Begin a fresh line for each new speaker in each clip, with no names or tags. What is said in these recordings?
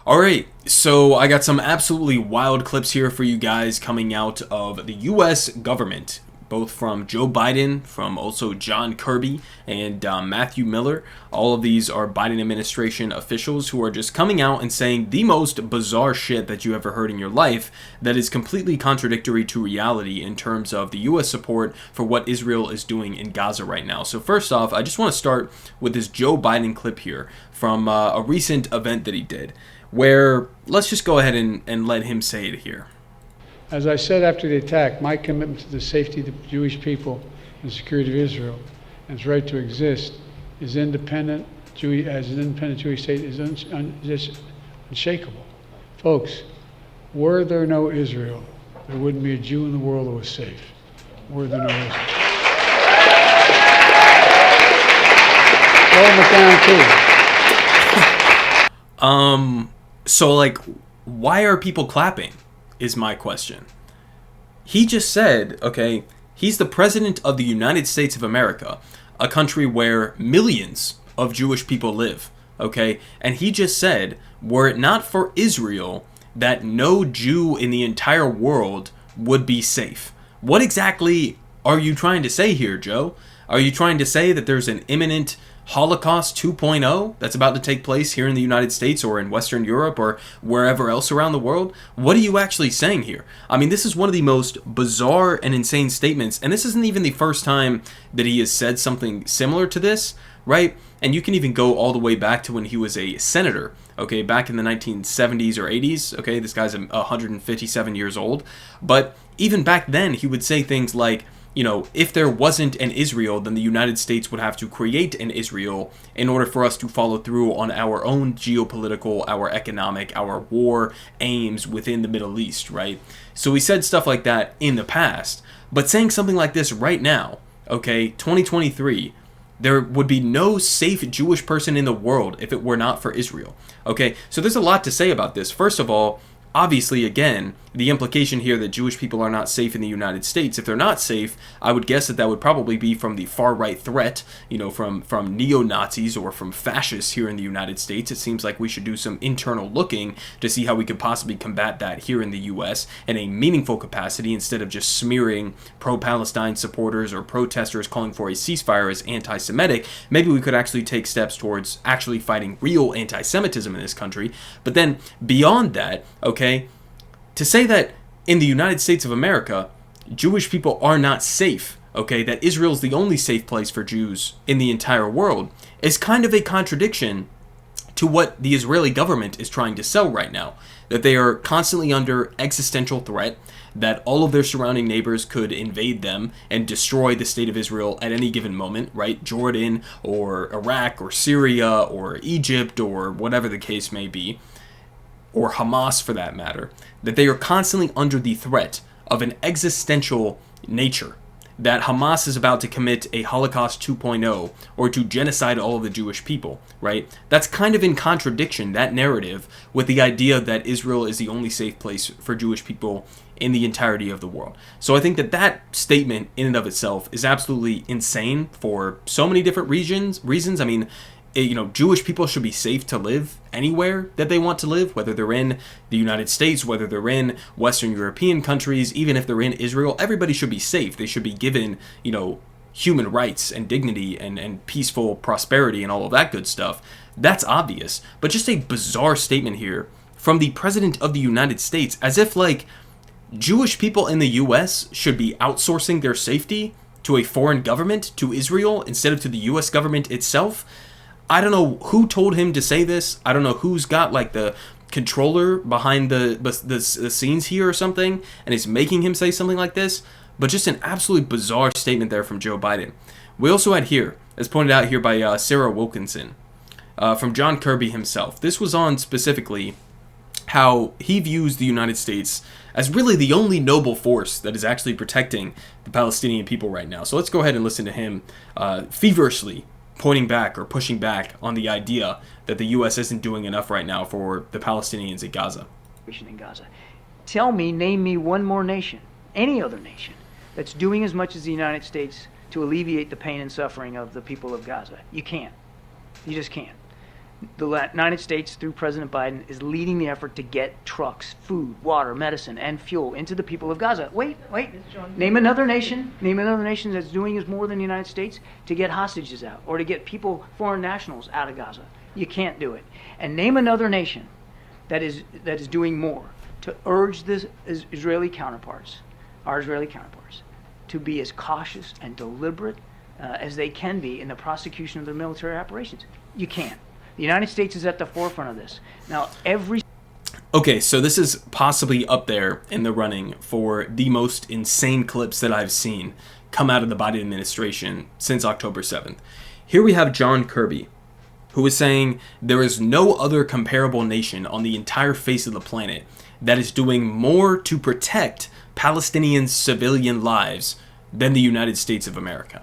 Alright, so I got some absolutely wild clips here for you guys coming out of the U.S. government, both from Joe Biden, from also John Kirby, and Matthew Miller. All of these are Biden administration officials who are just coming out and saying the most bizarre shit that you ever heard in your life that is completely contradictory to reality in terms of the U.S. support for what Israel is doing in Gaza right now. So first off, I just want to start with this Joe Biden clip here from a recent event that he did, where let's just go ahead and let him say it here.
As I said after the attack, my commitment to the safety of the Jewish people and security of Israel and its right to exist is independent, as an independent Jewish state is unshakable. Folks, were there no Israel, there wouldn't be a Jew in the world that was safe. Were there no Israel. Slow them down too.
So like, why are people clapping is my question. He just said, okay, he's the president of the United States of America, a country where millions of Jewish people live, okay? And he just said, were it not for Israel, that no Jew in the entire world would be safe. What exactly are you trying to say here, Joe? Are you trying to say that there's an imminent Holocaust 2.0 that's about to take place here in the United States or in Western Europe or wherever else around the world? What are you actually saying here? I mean, this is one of the most bizarre and insane statements, and this isn't even the first time that he has said something similar to this, right? And you can even go all the way back to when he was a senator, okay, back in the 1970s or 80s, okay? This guy's 157 years old, but even back then he would say things like, you know, if there wasn't an Israel, then the United States would have to create an Israel in order for us to follow through on our own geopolitical, our economic, our war aims within the Middle East, right? So he said stuff like that in the past, but saying something like this right now, okay, 2023, there would be no safe Jewish person in the world if it were not for Israel, okay? So there's a lot to say about this. First of all, obviously, again, the implication here that Jewish people are not safe in the United States. If they're not safe, I would guess that would probably be from the far-right threat, you know, from neo-Nazis or from fascists here in the United States. It seems like we should do some internal looking to see how we could possibly combat that here in the U.S. in a meaningful capacity instead of just smearing pro-Palestine supporters or protesters calling for a ceasefire as anti-Semitic. Maybe we could actually take steps towards actually fighting real anti-Semitism in this country. But then beyond that, okay, to say that in the United States of America, Jewish people are not safe, okay, that Israel's the only safe place for Jews in the entire world, is kind of a contradiction to what the Israeli government is trying to sell right now. That they are constantly under existential threat, that all of their surrounding neighbors could invade them and destroy the state of Israel at any given moment, right? Jordan or Iraq or Syria or Egypt or whatever the case may be, or Hamas for that matter, that they are constantly under the threat of an existential nature, that Hamas is about to commit a Holocaust 2.0 or to genocide all of the Jewish people, right? That's kind of in contradiction, that narrative, with the idea that Israel is the only safe place for Jewish people in the entirety of the world. So I think that statement in and of itself is absolutely insane for so many different reasons. I mean, you know, Jewish people should be safe to live anywhere that they want to live, whether they're in the United States, whether they're in Western European countries, even if they're in Israel. Everybody should be safe. They should be given, you know, human rights and dignity and peaceful prosperity and all of that good stuff. That's obvious. But just a bizarre statement here from the President of the United States, as if like Jewish people in the U.S. should be outsourcing their safety to a foreign government, to Israel, instead of to the U.S. government itself. I don't know who told him to say this. I don't know who's got like the controller behind the scenes here or something and is making him say something like this. But just an absolutely bizarre statement there from Joe Biden. We also had here, as pointed out here by Sarah Wilkinson, from John Kirby himself. This was on specifically how he views the United States as really the only noble force that is actually protecting the Palestinian people right now. So let's go ahead and listen to him feverishly pointing back or pushing back on the idea that the U.S. isn't doing enough right now for the Palestinians in Gaza.
In Gaza. Name me one more nation, any other nation, that's doing as much as the United States to alleviate the pain and suffering of the people of Gaza. You can't. You just can't. The United States, through President Biden, is leading the effort to get trucks, food, water, medicine, and fuel into the people of Gaza. Wait. Name another nation that's doing as more than the United States to get hostages out or to get people, foreign nationals, out of Gaza. You can't do it. And name another nation that is doing more to urge our Israeli counterparts, to be as cautious and deliberate as they can be in the prosecution of their military operations. You can't. The United States is at the forefront of this. Now,
Okay, so this is possibly up there in the running for the most insane clips that I've seen come out of the Biden administration since October 7th. Here we have John Kirby, who is saying there is no other comparable nation on the entire face of the planet that is doing more to protect Palestinian civilian lives than the United States of America.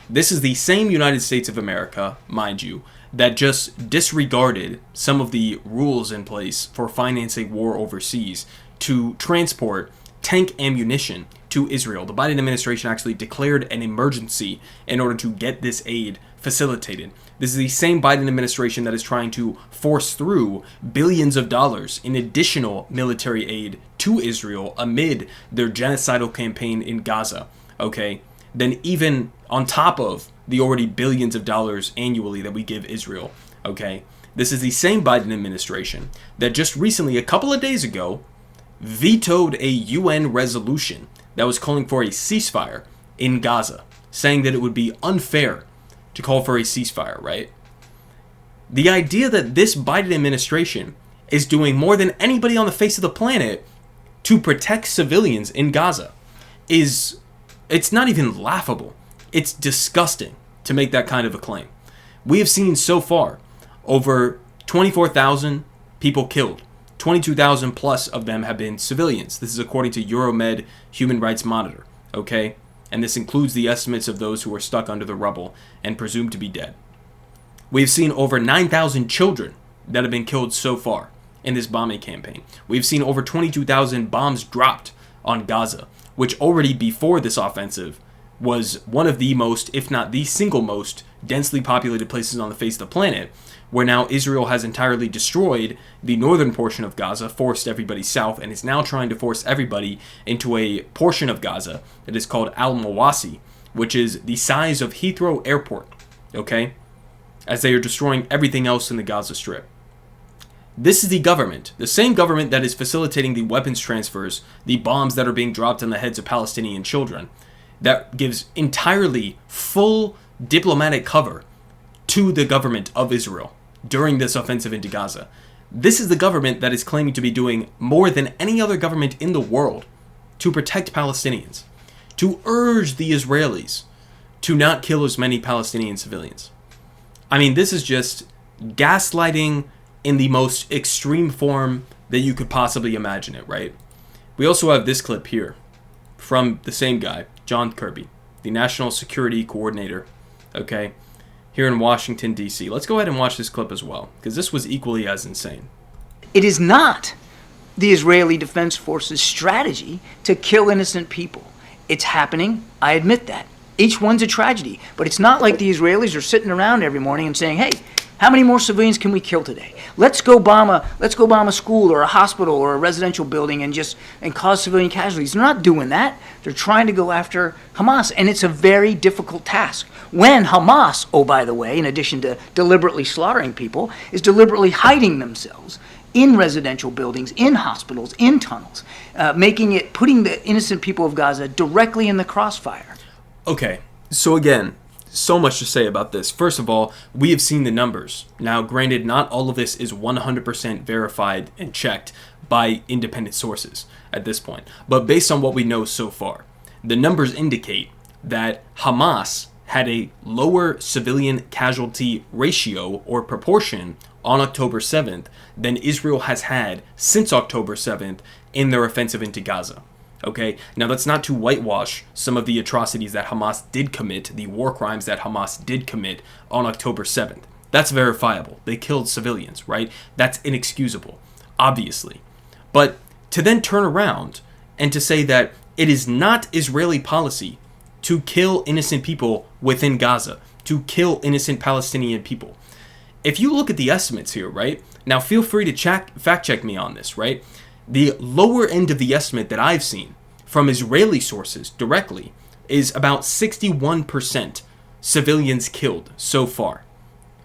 This is the same United States of America, mind you, that just disregarded some of the rules in place for financing war overseas to transport tank ammunition to Israel. The Biden administration actually declared an emergency in order to get this aid facilitated. This is the same Biden administration that is trying to force through billions of dollars in additional military aid to Israel amid their genocidal campaign in Gaza. Okay? Then even on top of the already billions of dollars annually that we give Israel. Okay? This is the same Biden administration that just recently, a couple of days ago, vetoed a UN resolution that was calling for a ceasefire in Gaza, saying that it would be unfair to call for a ceasefire, right? The idea that this Biden administration is doing more than anybody on the face of the planet to protect civilians in Gaza it's not even laughable. It's disgusting to make that kind of a claim. We have seen so far over 24,000 people killed. 22,000 plus of them have been civilians. This is according to Euromed Human Rights Monitor, okay? And this includes the estimates of those who are stuck under the rubble and presumed to be dead. We've seen over 9,000 children that have been killed so far in this bombing campaign. We've seen over 22,000 bombs dropped on Gaza, which already before this offensive was one of the most, if not the single most, densely populated places on the face of the planet, where now Israel has entirely destroyed the northern portion of Gaza, forced everybody south, and is now trying to force everybody into a portion of Gaza that is called Al-Mawasi, which is the size of Heathrow Airport, okay? As they are destroying everything else in the Gaza Strip. This is the government, the same government that is facilitating the weapons transfers, the bombs that are being dropped on the heads of Palestinian children, that gives entirely full diplomatic cover to the government of Israel during this offensive into Gaza. This is the government that is claiming to be doing more than any other government in the world to protect Palestinians, to urge the Israelis to not kill as many Palestinian civilians. I mean, this is just gaslighting in the most extreme form that you could possibly imagine it, right? We also have this clip here from the same guy, John Kirby, the National Security Coordinator, okay, here in Washington, D.C. Let's go ahead and watch this clip as well, because this was equally as insane.
It is not the Israeli Defense Forces strategy to kill innocent people. It's happening, I admit that. Each one's a tragedy, but it's not like the Israelis are sitting around every morning and saying, hey, how many more civilians can we kill today? Let's go bomb a school or a hospital or a residential building and cause civilian casualties. They're not doing that. They're trying to go after Hamas, and it's a very difficult task. When Hamas, oh by the way, in addition to deliberately slaughtering people, is deliberately hiding themselves in residential buildings, in hospitals, in tunnels, putting the innocent people of Gaza directly in the crossfire.
Okay, so again, so much to say about this. First of all, we have seen the numbers. Now, granted, not all of this is 100% verified and checked by independent sources at this point. But based on what we know so far, the numbers indicate that Hamas had a lower civilian casualty ratio or proportion on October 7th than Israel has had since October 7th in their offensive into Gaza. Okay, now that's not to whitewash some of the atrocities that Hamas did commit, the war crimes that Hamas did commit on October 7th. That's verifiable. They killed civilians, right? That's inexcusable, obviously. But to then turn around and to say that it is not Israeli policy to kill innocent people within Gaza, to kill innocent Palestinian people, if you look at the estimates here, right? Now, feel free to fact check me on this, right? The lower end of the estimate that I've seen from Israeli sources directly is about 61% civilians killed so far.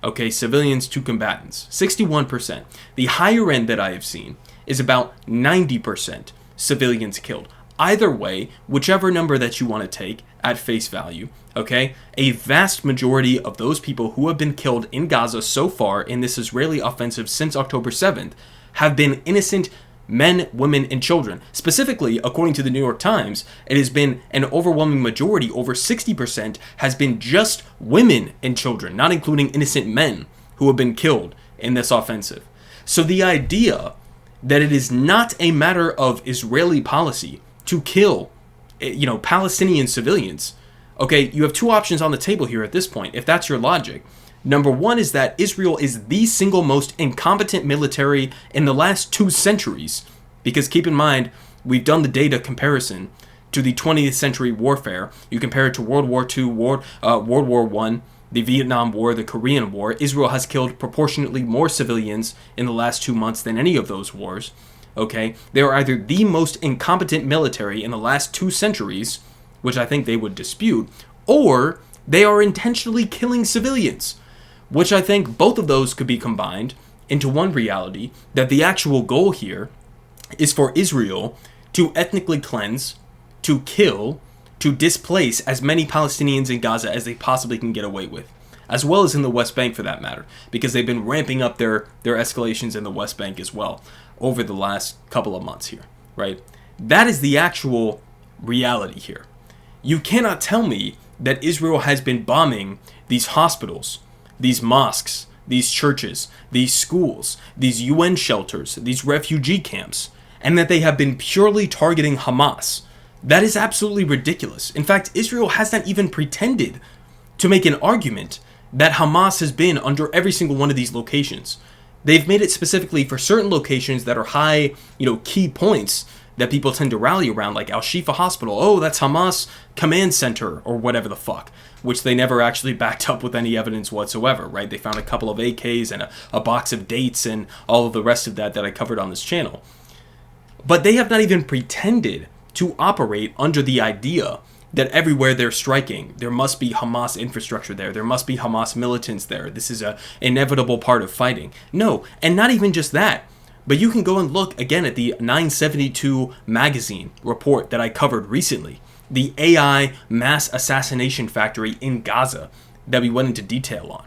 Okay, civilians to combatants, 61%. The higher end that I have seen is about 90% civilians killed. Either way, whichever number that you want to take at face value, okay, a vast majority of those people who have been killed in Gaza so far in this Israeli offensive since October 7th have been innocent men, women, and children. Specifically, according to the New York Times, it has been an overwhelming majority, over 60%, has been just women and children, not including innocent men who have been killed in this offensive. So the idea that it is not a matter of Israeli policy to kill, Palestinian civilians, okay, you have two options on the table here at this point, if that's your logic. Number one is that Israel is the single most incompetent military in the last 2 centuries. Because keep in mind, we've done the data comparison to the 20th century warfare. You compare it to World War II, World War I, the Vietnam War, the Korean War. Israel has killed proportionately more civilians in the last 2 months than any of those wars. Okay? They are either the most incompetent military in the last 2 centuries, which I think they would dispute, or they are intentionally killing civilians, which I think both of those could be combined into one reality, that the actual goal here is for Israel to ethnically cleanse, to kill, to displace as many Palestinians in Gaza as they possibly can get away with, as well as in the West Bank for that matter, because they've been ramping up their escalations in the West Bank as well over the last couple of months here, right? That is the actual reality here. You cannot tell me that Israel has been bombing these hospitals, these mosques, these churches, these schools, these UN shelters, these refugee camps, and that they have been purely targeting Hamas. That is absolutely ridiculous. In fact, Israel has not even pretended to make an argument that Hamas has been under every single one of these locations. They've made it specifically for certain locations that are high, key points that people tend to rally around, like Al-Shifa Hospital. Oh, that's Hamas command center, or whatever the fuck, which they never actually backed up with any evidence whatsoever, right? They found a couple of AKs and a box of dates and all of the rest of that I covered on this channel. But they have not even pretended to operate under the idea that everywhere they're striking, there must be Hamas infrastructure there. There must be Hamas militants there. This is an inevitable part of fighting. No, and not even just that. But you can go and look again at the 972 magazine report that I covered recently, the AI mass assassination factory in Gaza that we went into detail on.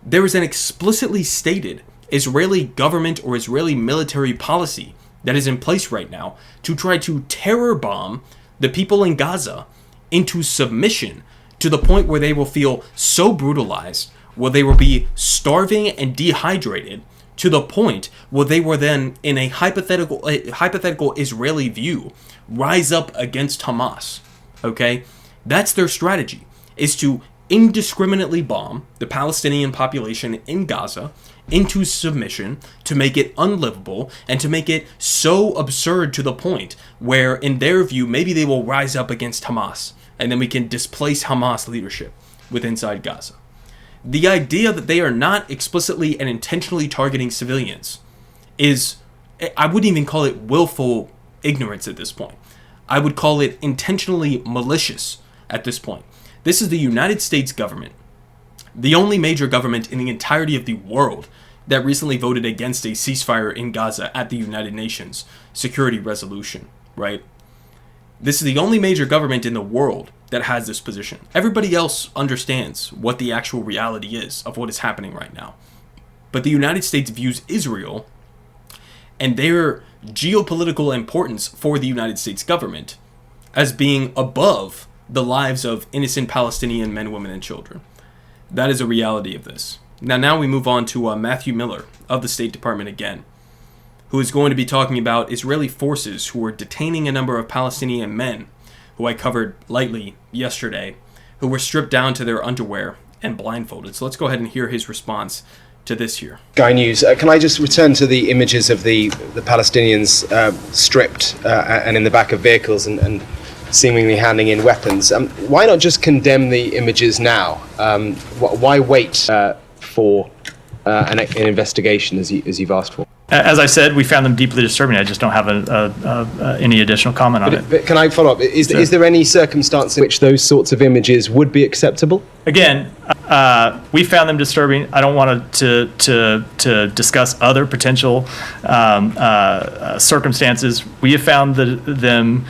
There is an explicitly stated Israeli government or Israeli military policy that is in place right now to try to terror bomb the people in Gaza into submission to the point where they will feel so brutalized, where they will be starving and dehydrated, to the point where they were then, in a hypothetical Israeli view, rise up against Hamas. Okay? That's their strategy, is to indiscriminately bomb the Palestinian population in Gaza into submission, to make it unlivable, and to make it so absurd to the point where, in their view, maybe they will rise up against Hamas, and then we can displace Hamas leadership inside Gaza. The idea that they are not explicitly and intentionally targeting civilians is, I wouldn't even call it willful ignorance at this point. I would call it intentionally malicious at this point. This is the United States government, the only major government in the entirety of the world that recently voted against a ceasefire in Gaza at the United Nations Security Resolution, right? This is the only major government in the world that has this position. Everybody else understands what the actual reality is of what is happening right now. But the United States views Israel and their geopolitical importance for the United States government as being above the lives of innocent Palestinian men, women, and children. That is a reality of this. Now we move on to Matthew Miller of the State Department again, who is going to be talking about Israeli forces who are detaining a number of Palestinian men, who I covered lightly yesterday, who were stripped down to their underwear and blindfolded. So let's go ahead and hear his response to this here.
Sky News. Can I just return to the images of the Palestinians stripped and in the back of vehicles and seemingly handing in weapons? Why not just condemn the images now? Why wait for an investigation as you've asked for?
As I said, we found them deeply disturbing. I just don't have any additional comment on it.
But can I follow up? Is there any circumstance in which those sorts of images would be acceptable?
Again, we found them disturbing. I don't want to discuss other potential circumstances. We have found them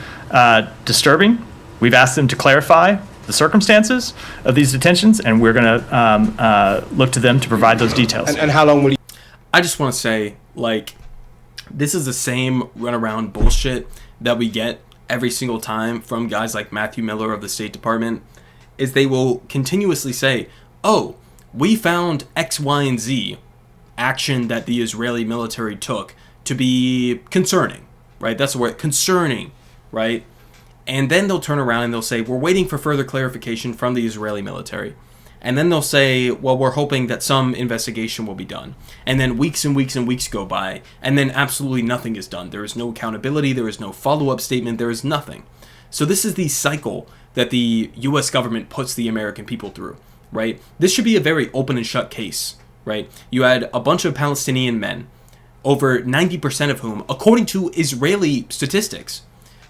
disturbing. We've asked them to clarify the circumstances of these detentions, and we're going to look to them to provide those details.
And how long will you?
I just want to say, like, this is the same runaround bullshit that we get every single time from guys like Matthew Miller of the State Department, is they will continuously say, oh, we found X, Y, and Z action that the Israeli military took to be concerning, right? That's the word, concerning, right? And then they'll turn around and they'll say, we're waiting for further clarification from the Israeli military. And then they'll say, well, we're hoping that some investigation will be done. And then weeks and weeks and weeks go by, and then absolutely nothing is done. There is no accountability, there is no follow-up statement, there is nothing. So this is the cycle that the U.S. government puts the American people through, right? This should be a very open and shut case, right? You had a bunch of Palestinian men, over 90% of whom, according to Israeli statistics,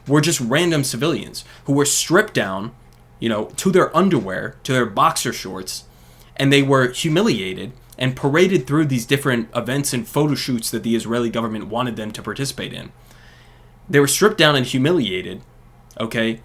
were just random civilians who were stripped down, to their underwear, to their boxer shorts, and they were humiliated and paraded through these different events and photo shoots that the Israeli government wanted them to participate in. They were stripped down and humiliated, okay,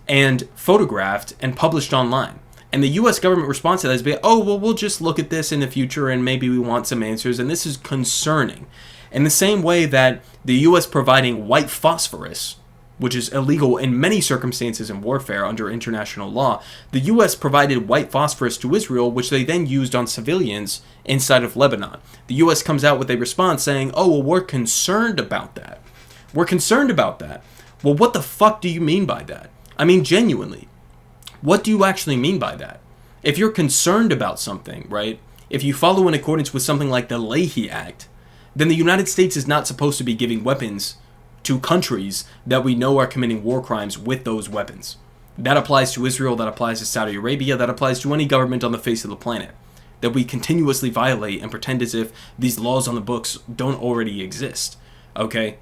and photographed and published online. And the U.S. government response to that is, we'll just look at this in the future and maybe we want some answers, and this is concerning. In the same way that the U.S. providing white phosphorus, which is illegal in many circumstances in warfare under international law, the U.S. provided white phosphorus to Israel, which they then used on civilians inside of Lebanon. The U.S. comes out with a response saying, we're concerned about that. We're concerned about that. Well, what the fuck do you mean by that? I mean, genuinely, what do you actually mean by that? If you're concerned about something, right, if you follow in accordance with something like the Leahy Act, then the United States is not supposed to be giving weapons to countries that we know are committing war crimes with those weapons. That applies to Israel, that applies to Saudi Arabia, that applies to any government on the face of the planet. That we continuously violate and pretend as if these laws on the books don't already exist. Okay?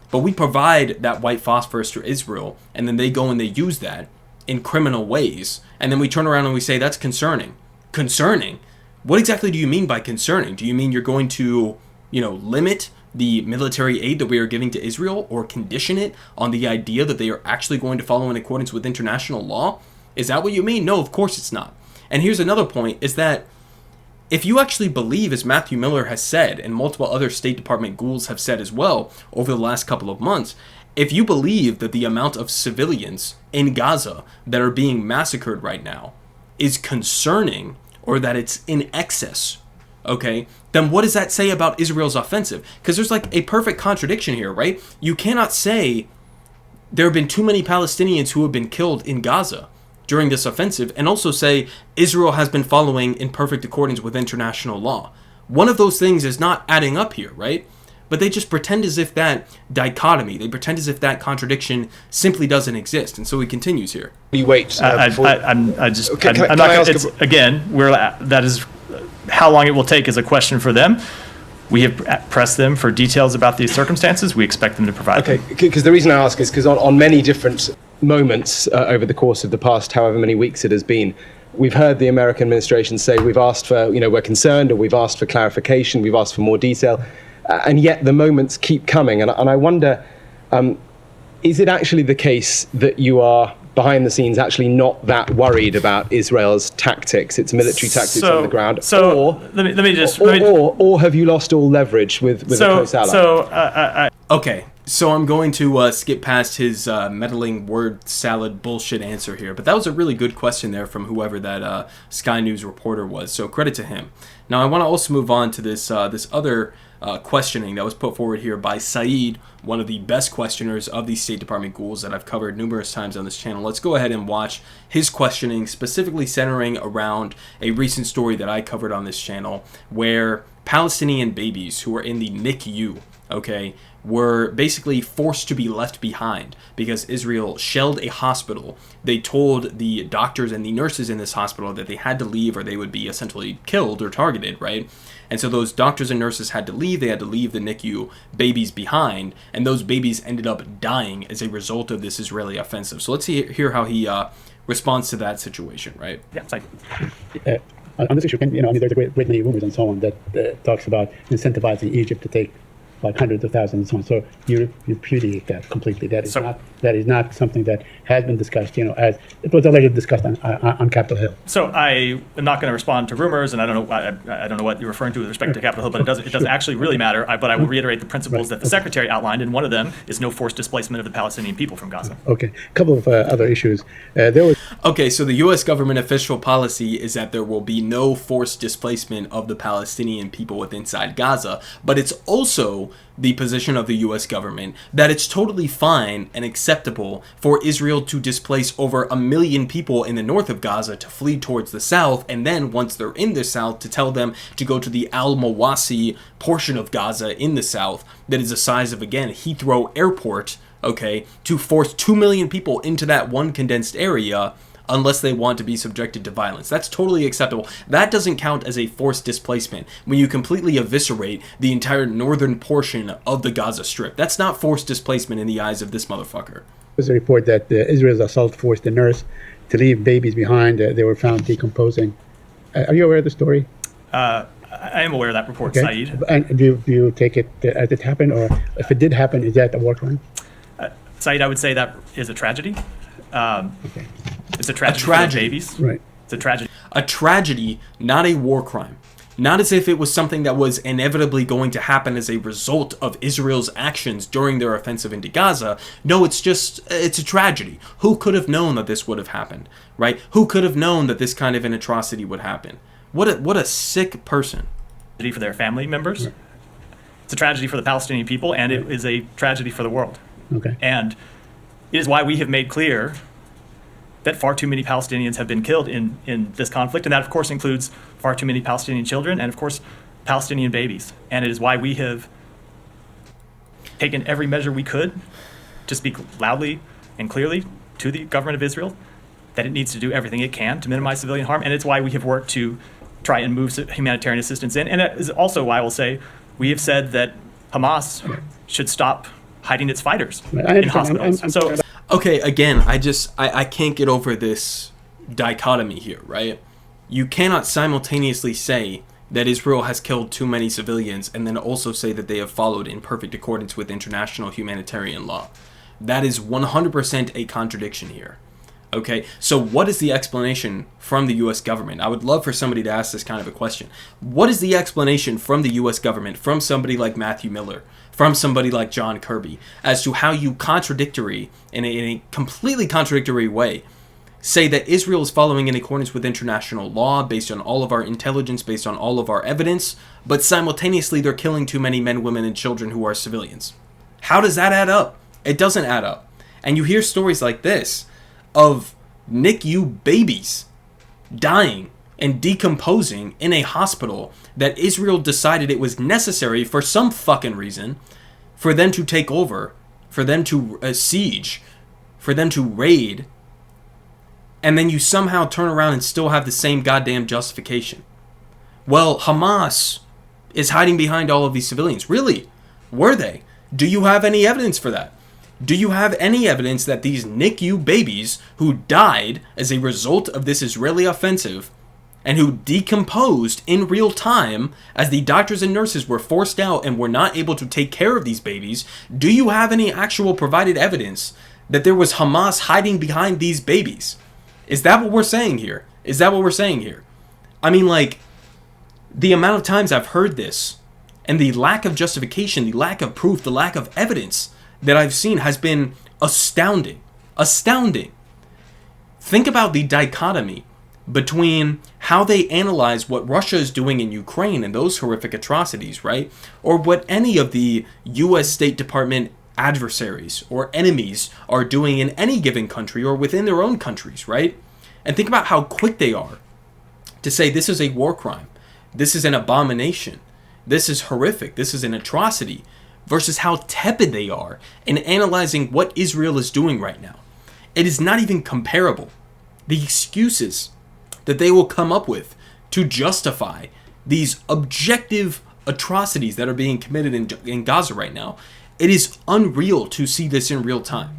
But we provide that white phosphorus to Israel, and then they go and they use that in criminal ways, and then we turn around and we say, that's concerning. Concerning? What exactly do you mean by concerning? Do you mean you're going to, limit the military aid that we are giving to Israel, or condition it on the idea that they are actually going to follow in accordance with international law? Is that what you mean? No, of course it's not. And here's another point, is that if you actually believe, as Matthew Miller has said, and multiple other State Department ghouls have said as well over the last couple of months, if you believe that the amount of civilians in Gaza that are being massacred right now is concerning, or that it's in excess, okay, then what does that say about Israel's offensive? Because there's like a perfect contradiction here, right? You cannot say there have been too many Palestinians who have been killed in Gaza during this offensive, and also say Israel has been following in perfect accordance with international law. One of those things is not adding up here, right? But they just pretend as if that dichotomy, they pretend as if that contradiction simply doesn't exist. And so he continues here.
You wait.
That is how long it will take is a question for them. We have pressed them for details about these circumstances. We expect them to provide them.
Okay, because the reason I ask is because on many different moments over the course of the past however many weeks it has been, we've heard the American administration say we've asked for, we're concerned, or we've asked for clarification, we've asked for more detail, and yet the moments keep coming. And I wonder, is it actually the case that you are behind the scenes actually not that worried about Israel's tactics, its military tactics on the ground?
Or
have you lost all leverage with a close ally?
Okay, so I'm going to skip past his meddling word salad bullshit answer here, but that was a really good question there from whoever that Sky News reporter was, so credit to him. Now I want to also move on to this other questioning that was put forward here by Saeed, one of the best questioners of the State Department ghouls that I've covered numerous times on this channel. Let's go ahead and watch his questioning, specifically centering around a recent story that I covered on this channel, where Palestinian babies who are in the NICU okay, were basically forced to be left behind because Israel shelled a hospital. They told the doctors and the nurses in this hospital that they had to leave or they would be essentially killed or targeted, right? And so those doctors and nurses had to leave. They had to leave the NICU babies behind, and those babies ended up dying as a result of this Israeli offensive. So let's hear how he responds to that situation, right?
Yeah, it's like,
on this issue, there's a great many rumors and so on that talks about incentivizing Egypt to take like hundreds of thousands and so on. So you repudiate that completely. That is not something that has been discussed. As it was already discussed on Capitol Hill.
so I am not going to respond to rumors, and I don't know what you're referring to with respect to Capitol Hill, but it doesn't actually really matter. But I will reiterate the principles that the Secretary outlined, and one of them is no forced displacement of the Palestinian people from Gaza.
Okay, a couple of other issues. There was
Okay, so the U.S. government official policy is that there will be no forced displacement of the Palestinian people inside Gaza, but it's also the position of the U.S. government that it's totally fine and acceptable for Israel to displace over 1 million people in the north of Gaza to flee towards the south, and then once they're in the south to tell them to go to the Al-Mawasi portion of Gaza in the south that is the size of, again, Heathrow Airport, okay, to force 2 million people into that one condensed area unless they want to be subjected to violence. That's totally acceptable. That doesn't count as a forced displacement when you completely eviscerate the entire northern portion of the Gaza Strip. That's not forced displacement in the eyes of this motherfucker.
a report that Israel's assault forced a nurse to leave babies behind. They were found decomposing. Are you aware of the story?
I am aware of that report,
Okay.
Saeed.
And do you take it as it happened, or if it did happen, is that a war crime?
Saeed, I would say that is a tragedy.
Okay.
It's a tragedy for the babies.
Right.
It's a tragedy.
A tragedy, not a war crime. Not as if it was something that was inevitably going to happen as a result of Israel's actions during their offensive into Gaza. No, it's a tragedy. Who could have known that this would have happened, right? Who could have known that this kind of an atrocity would happen? What a sick person.
Tragedy for their family members. Right. It's a tragedy for the Palestinian people, and it is a tragedy for the world.
Okay.
And it is why we have made clear that far too many Palestinians have been killed in this conflict, and that, of course, includes far too many Palestinian children and, of course, Palestinian babies. And it is why we have taken every measure we could to speak loudly and clearly to the government of Israel that it needs to do everything it can to minimize civilian harm, and it's why we have worked to try and move humanitarian assistance in. And it is also why I will say we have said that Hamas should stop hiding its fighters in hospitals.
Okay, again, I can't get over this dichotomy here, right? You cannot simultaneously say that Israel has killed too many civilians and then also say that they have followed in perfect accordance with international humanitarian law. That is 100% a contradiction here. Okay, so what is the explanation from the U.S. government? I would love for somebody to ask this kind of a question. What is the explanation from the U.S. government, from somebody like Matthew Miller, from somebody like John Kirby, as to how you in a completely contradictory way, say that Israel is following in accordance with international law based on all of our intelligence, based on all of our evidence, but simultaneously they're killing too many men, women, and children who are civilians? How does that add up? It doesn't add up. And you hear stories like this of NICU babies dying and decomposing in a hospital that Israel decided it was necessary for some fucking reason for them to take over, for them to siege, for them to raid, and then you somehow turn around and still have the same goddamn justification. Well, Hamas is hiding behind all of these civilians. Really? Were they? Do you have any evidence for that? Do you have any evidence that these NICU babies who died as a result of this Israeli offensive and who decomposed in real time as the doctors and nurses were forced out and were not able to take care of these babies, do you have any actual provided evidence that there was Hamas hiding behind these babies? Is that what we're saying here? I mean, like, the amount of times I've heard this and the lack of justification, the lack of proof, the lack of evidence that I've seen has been astounding. Think about the dichotomy between how they analyze what Russia is doing in Ukraine and those horrific atrocities, right? Or what any of the U.S. State Department adversaries or enemies are doing in any given country or within their own countries, right? And think about how quick they are to say this is a war crime, this is an abomination, this is horrific, this is an atrocity, versus how tepid they are in analyzing what Israel is doing right now. It is not even comparable. The excuses that they will come up with to justify these objective atrocities that are being committed in Gaza right now, it is unreal to see this in real time.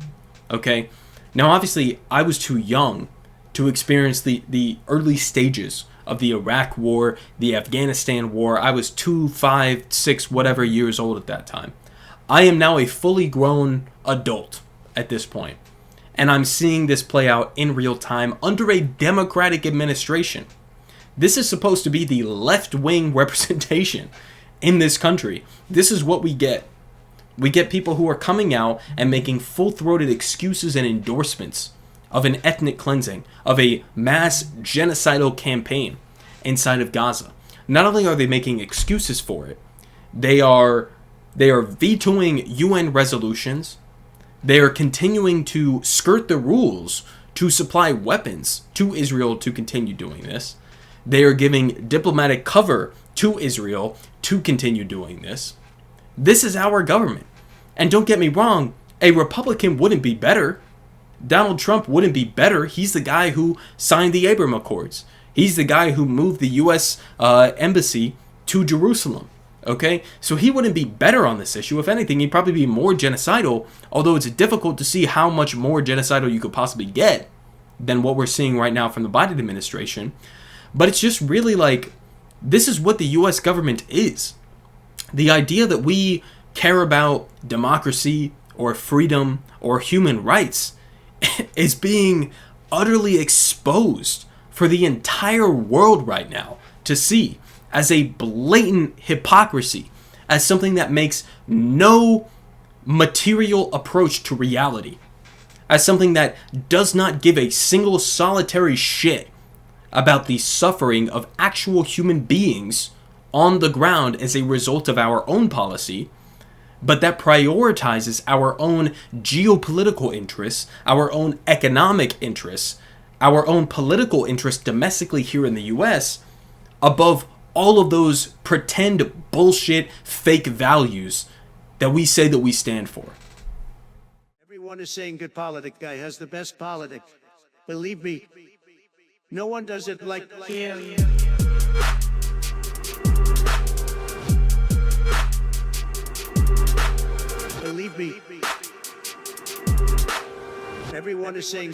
Okay? Now, obviously, I was too young to experience the early stages of the Iraq War, the Afghanistan War. I was 2, 5, 6, whatever years old at that time. I am now a fully grown adult at this point, and I'm seeing this play out in real time under a Democratic administration. This is supposed to be the left-wing representation in this country. This is what we get. We get people who are coming out and making full-throated excuses and endorsements of an ethnic cleansing, of a mass genocidal campaign inside of Gaza. Not only are they making excuses for it, they are vetoing UN resolutions. They are continuing to skirt the rules to supply weapons to Israel to continue doing this. They are giving diplomatic cover to Israel to continue doing this. This is our government. And don't get me wrong, a Republican wouldn't be better. Donald Trump wouldn't be better. He's the guy who signed the Abraham Accords. He's the guy who moved the U.S. Embassy to Jerusalem. Okay? So he wouldn't be better on this issue. If anything, he'd probably be more genocidal, although it's difficult to see how much more genocidal you could possibly get than what we're seeing right now from the Biden administration. But it's just really like, this is what the U.S. government is. The idea that we care about democracy or freedom or human rights is being utterly exposed for the entire world right now to see as a blatant hypocrisy, as something that makes no material approach to reality, as something that does not give a single solitary shit about the suffering of actual human beings on the ground as a result of our own policy, but that prioritizes our own geopolitical interests, our own economic interests, our own political interests domestically here in the US, above all of those pretend bullshit fake values that we say that we stand for.
Everyone is saying good politic guy has the best politic. Believe me, no one does it like him. Believe me, everyone is saying